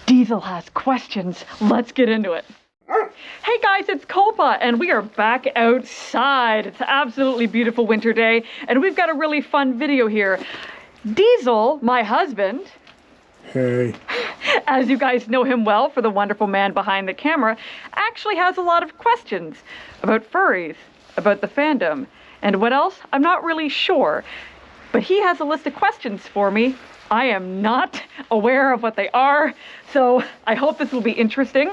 Diesel has questions. Let's get into it. Hey guys, it's Copa, and we are back outside. It's an absolutely beautiful winter day, and we've got a really fun video here. Diesel, my husband, hey, as you guys know him well for the wonderful man behind the camera, actually has a lot of questions about furries, about the fandom, and what else? I'm not really sure. But he has a list of questions for me. I am not aware of what they are, so I hope this will be interesting.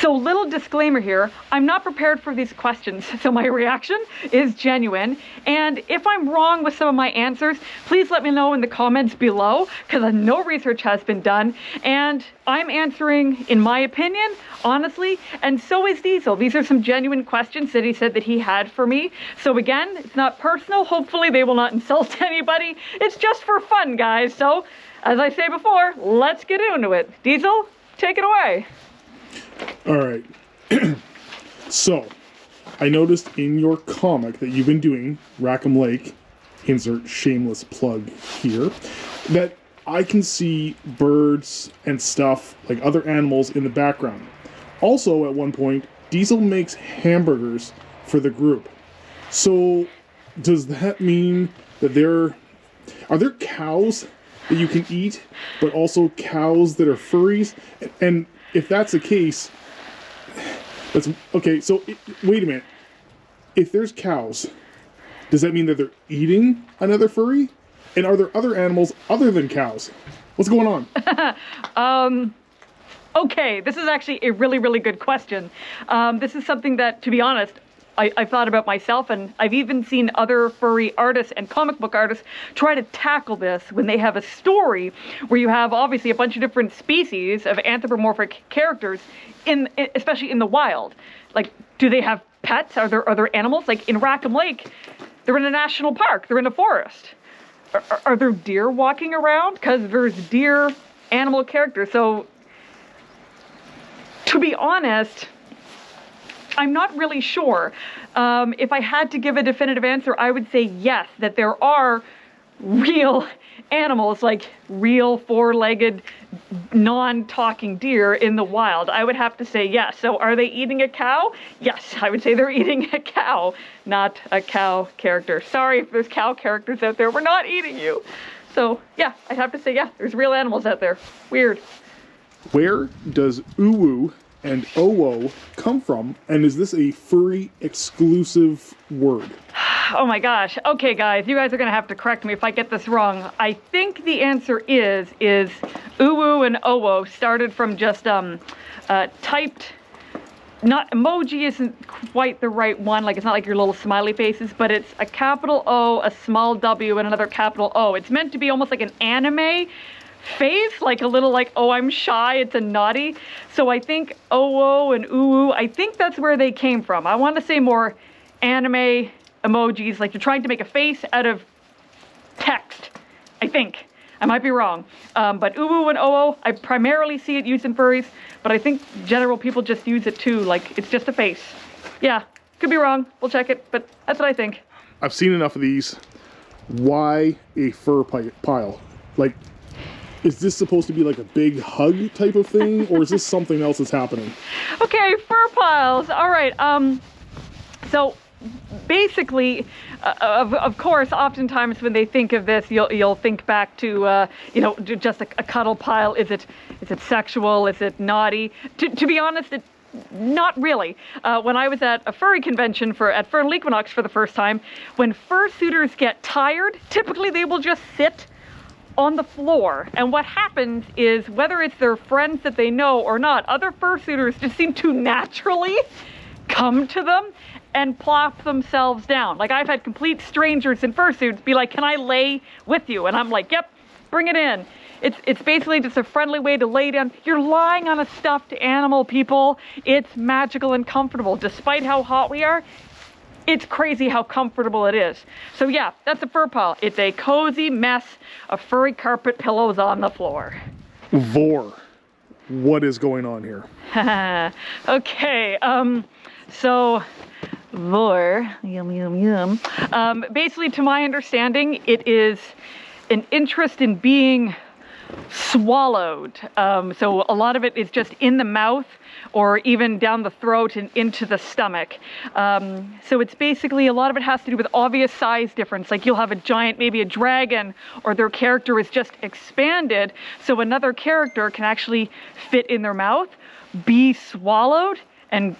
So little disclaimer here, I'm not prepared for these questions, so my reaction is genuine. And if I'm wrong with some of my answers, please let me know in the comments below, because no research has been done. And I'm answering, in my opinion, honestly, and so is Diesel. These are some genuine questions that he said that he had for me. So again, it's not personal. Hopefully they will not insult anybody. It's just for fun, guys. So, as I say before, let's get into it. Diesel, take it away. all right. So, I noticed in your comic that you've been doing Rackham Lake, insert shameless plug here, that I can see birds and stuff, like other animals in the background. Also, at one point, Diesel makes hamburgers for the group. So, does that mean that are there cows that you can eat, but also cows that are furries? And if that's the case, that's okay. So wait a minute. If there's cows, does that mean that they're eating another furry? And are there other animals other than cows? What's going on? Okay, this is actually a really, really good question. This is something that, to be honest, I've thought about myself, and I've even seen other furry artists and comic book artists try to tackle this when they have a story where you have obviously a bunch of different species of anthropomorphic characters, especially in the wild. Like, do they have pets? Are there other animals? Like in Rackham Lake, they're in a national park, they're in a forest. Are there deer walking around? Because there's deer animal characters. So, to be honest, I'm not really sure. If I had to give a definitive answer, I would say yes, that there are real animals, like real four-legged, non-talking deer in the wild. I would have to say yes. So are they eating a cow? Yes, I would say they're eating a cow, not a cow character. Sorry if there's cow characters out there. We're not eating you. So yeah, I'd have to say yeah, there's real animals out there. Weird. Where does uwu and owo come from, and is this a furry exclusive word? Oh my gosh. Okay, guys, you guys are gonna have to correct me if I get this wrong. I think the answer is uwu and owo started from just typed. Not emoji isn't quite the right one. Like, it's not like your little smiley faces, but it's a capital O, a small W, and another capital O. It's meant to be almost like an anime face, like a little like, oh, I'm shy, it's a naughty. So I think OO and UU, I think that's where they came from. I want to say more anime emojis, like you're trying to make a face out of text, I think. I might be wrong. But UU and OO, I primarily see it used in furries, but I think general people just use it too, like it's just a face. Yeah, could be wrong, we'll check it, but that's what I think. I've seen enough of these. Why a fur pile? Like, is this supposed to be like a big hug type of thing, or is this something else that's happening? Okay, fur piles. All right. So basically, of course, oftentimes when they think of this, you'll think back to just a cuddle pile. Is it sexual? Is it naughty? To be honest, not really. When I was at a furry convention at Furry Equinox for the first time, when fursuiters get tired, typically they will just sit on the floor, and what happens is, whether it's their friends that they know or not, other fursuiters just seem to naturally come to them and plop themselves down. Like, I've had complete strangers in fursuits be like, can I lay with you? And I'm like, yep, bring it in. It's basically just a friendly way to lay down. You're lying on a stuffed animal, people. It's magical and comfortable. Despite how hot we are, it's crazy how comfortable it is. So yeah, that's a fur pile. It's a cozy mess of furry carpet pillows on the floor. Vor. What is going on here? Okay, so vor, yum, yum, yum. Basically, to my understanding, it is an interest in being swallowed. So a lot of it is just in the mouth or even down the throat and into the stomach. So it's basically, a lot of it has to do with obvious size difference. Like you'll have a giant, maybe a dragon, or their character is just expanded, so another character can actually fit in their mouth, be swallowed, and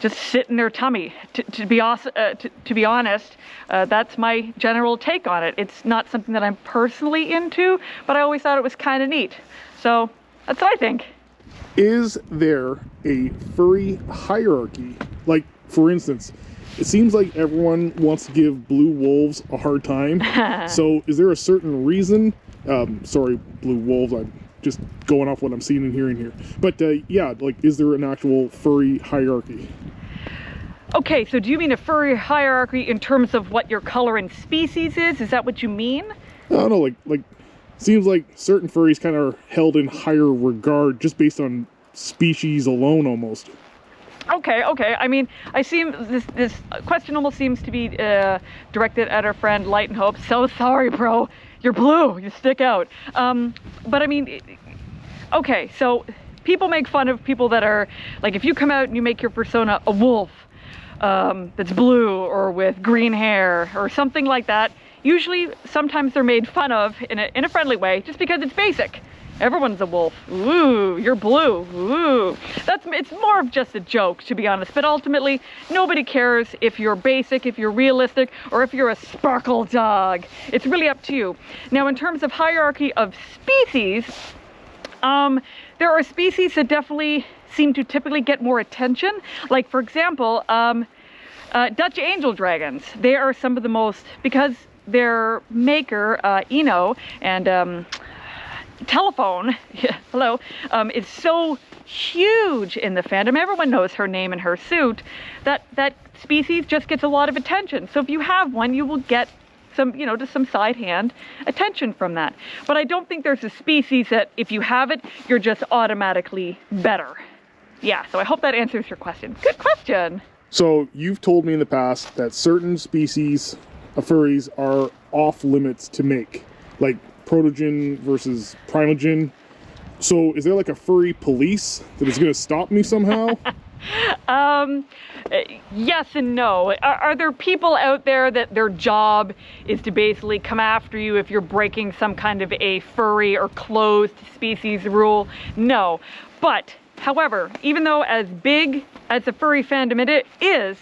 just sit in their tummy. To be honest, that's my general take on it. It's not something that I'm personally into, but I always thought it was kind of neat. So that's what I think. Is there a furry hierarchy? Like, for instance, it seems like everyone wants to give blue wolves a hard time. So is there a certain reason? Sorry, blue wolves, I'm just going off what I'm seeing and hearing here. But yeah, like, is there an actual furry hierarchy? Okay, so do you mean a furry hierarchy in terms of what your color and species is? Is that what you mean? I don't know, like seems like certain furries kind of are held in higher regard just based on species alone, almost. Okay. I mean, this question almost seems to be directed at our friend Light and Hope. So sorry, bro. You're blue. You stick out. But I mean, okay, so people make fun of people that are, like, if you come out and you make your persona a wolf that's blue or with green hair or something like that, usually sometimes they're made fun of in a friendly way just because it's basic. Everyone's a wolf. Ooh, you're blue. Ooh. It's more of just a joke, to be honest. But ultimately, nobody cares if you're basic, if you're realistic, or if you're a sparkle dog. It's really up to you. Now, in terms of hierarchy of species, there are species that definitely seem to typically get more attention. Like, for example, Dutch angel dragons. They are some of the most, because their maker, Eno, and Telephone, hello, is so huge in the fandom. Everyone knows her name and her suit. That species just gets a lot of attention. So if you have one, you will get some, just some side hand attention from that. But I don't think there's a species that if you have it, you're just automatically better. Yeah, so I hope that answers your question. Good question. So you've told me in the past that certain species of furries are off limits to make, like protogen versus primogen. So is there like a furry police that is going to stop me somehow? Yes and no. Are there people out there that their job is to basically come after you if you're breaking some kind of a furry or closed species rule? No. But, however, even though as big as the furry fandom it is,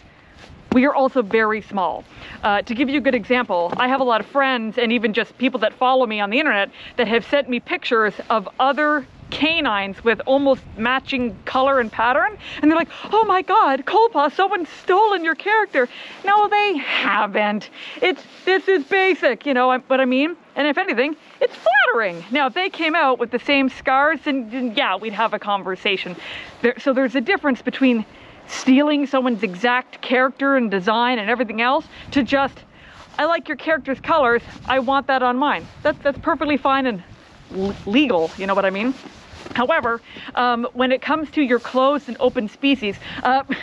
we are also very small. To give you a good example, I have a lot of friends and even just people that follow me on the internet that have sent me pictures of other canines with almost matching color and pattern, and they're like, oh my god, Colpa, someone's stolen your character. No, they haven't. This is basic, what I mean? And if anything, it's flattering. Now, if they came out with the same scars, then yeah, we'd have a conversation. So there's a difference between stealing someone's exact character and design and everything else to just, I like your character's colors, I want that on mine. That's perfectly fine and legal, you know what I mean? However, when it comes to your closed and open species,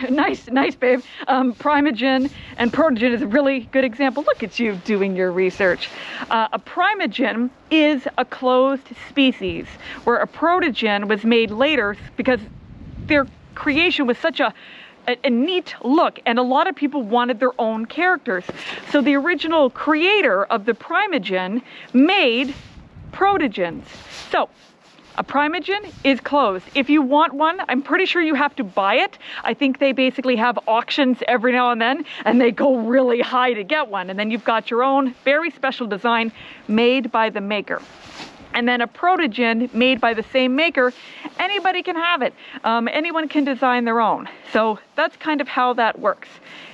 nice babe, primogen and protogen is a really good example. Look at you doing your research. A primogen is a closed species, where a protogen was made later because their creation was such a neat look, and a lot of people wanted their own characters. So the original creator of the primogen made protogens. So a primogen is closed. If you want one, I'm pretty sure you have to buy it. I think they basically have auctions every now and then, and they go really high to get one. And then you've got your own very special design made by the maker. And then a protogen made by the same maker, anybody can have it. Anyone can design their own. So that's kind of how that works.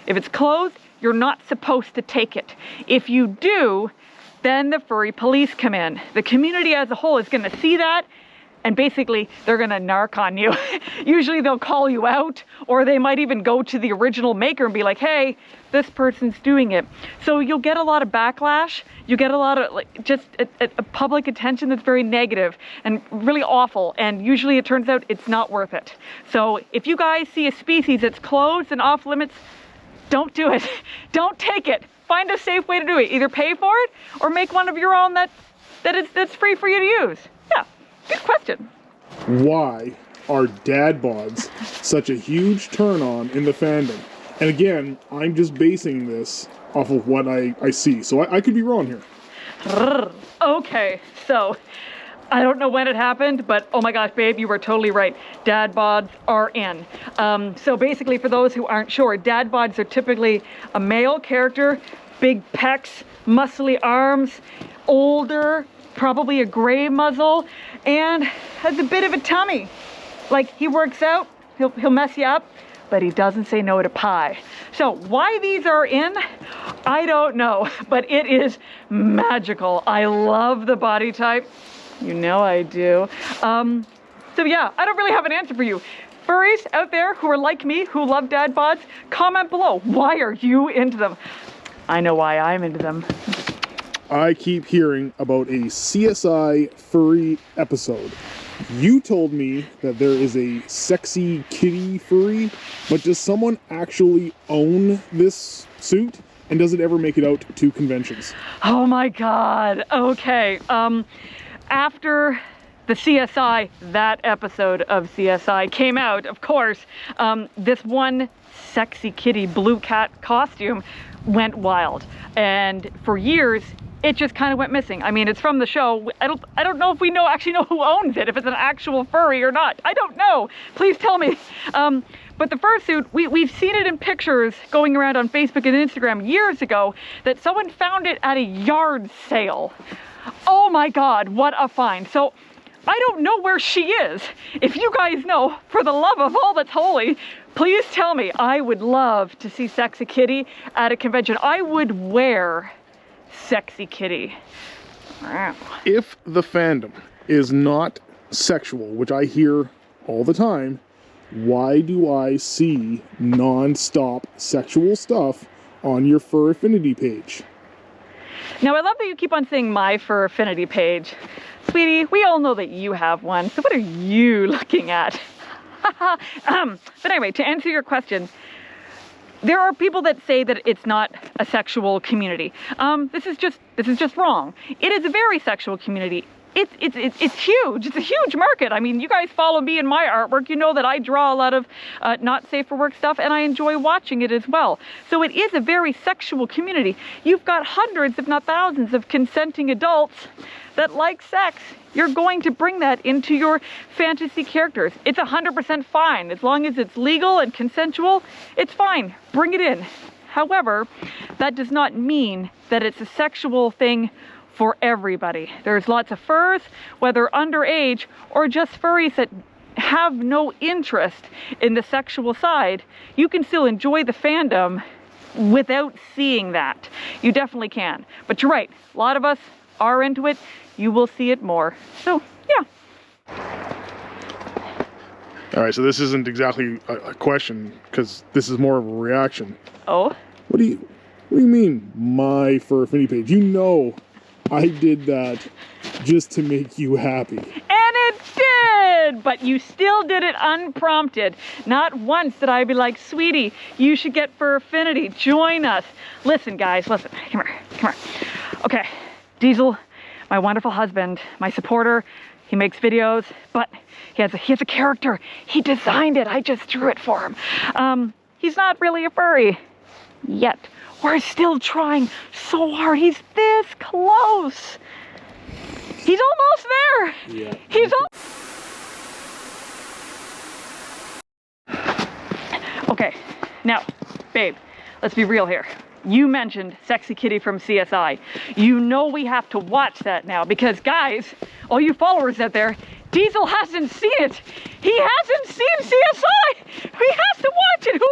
If it's closed, you're not supposed to take it. If you do, then the furry police come in. The community as a whole is going to see that, and basically they're going to narc on you. Usually they'll call you out, or they might even go to the original maker and be like, hey, this person's doing it. So you'll get a lot of backlash. You get a lot of just a public attention that's very negative and really awful. And usually it turns out it's not worth it. So if you guys see a species that's closed and off limits, don't do it. Don't take it. Find a safe way to do it. Either pay for it or make one of your own that's free for you to use. Yeah. Good question. Why are dad bods such a huge turn on in the fandom? And again, I'm just basing this off of what I see, so I could be wrong here. Okay, so I don't know when it happened, but oh my gosh, babe, you were totally right. Dad bods are in. So basically, for those who aren't sure, dad bods are typically a male character, big pecs, muscly arms, older, probably a gray muzzle, and has a bit of a tummy. Like, he works out, he'll mess you up, but he doesn't say no to pie. So why these are in, I don't know, but it is magical. I love the body type. You know I do. So yeah, I don't really have an answer for you. Furries out there who are like me, who love dad bods, comment below. Why are you into them? I know why I'm into them. I keep hearing about a CSI furry episode. You told me that there is a sexy kitty furry, but does someone actually own this suit? And does it ever make it out to conventions? Oh my God. Okay. After the CSI, that episode of CSI came out, of course, this one sexy kitty blue cat costume went wild. And for years, it just kind of went missing. I mean, it's from the show. I don't know if we actually know who owns it, if it's an actual furry or not. I don't know. Please tell me. But the fursuit, we've seen it in pictures going around on Facebook and Instagram years ago that someone found it at a yard sale. Oh my God, what a find. So I don't know where she is. If you guys know, for the love of all that's holy, please tell me. I would love to see Sexy Kitty at a convention. I would wear Sexy Kitty. Wow. If the fandom is not sexual, which I hear all the time, why do I see non-stop sexual stuff on your Fur Affinity page? Now, I love that you keep on saying my Fur Affinity page. Sweetie, we all know that you have one, so what are you looking at? But anyway, to answer your question, there are people that say that it's not a sexual community. This is just wrong. It is a very sexual community. It's huge. It's a huge market. I mean, you guys follow me in my artwork. You know that I draw a lot of not safe for work stuff, and I enjoy watching it as well. So it is a very sexual community. You've got hundreds, if not thousands, of consenting adults that like sex. You're going to bring that into your fantasy characters. It's 100% fine. As long as it's legal and consensual, it's fine. Bring it in. However, that does not mean that it's a sexual thing for everybody. There's lots of furs, whether underage or just furries that have no interest in the sexual side. You can still enjoy the fandom without seeing that. You definitely can. But you're right, a lot of us are into it. You will see it more. So, yeah. All right, so this isn't exactly a question, because this is more of a reaction. Oh? What do you mean, my Fur Affinity page? You know I did that just to make you happy. And it did! But you still did it unprompted. Not once did I be like, sweetie, you should get Fur Affinity. Join us. Listen, guys, listen. Come here. Okay, Diesel, my wonderful husband, my supporter, he makes videos, but he has a character. He designed it. I just drew it for him. He's not really a furry yet. We're still trying so hard. He's this close. He's almost there. Yeah. He's Okay, now, babe, let's be real here. You mentioned Sexy Kitty from CSI. You know we have to watch that now because, guys, all you followers out there, Diesel hasn't seen it. He hasn't seen CSI. He has to watch it. Who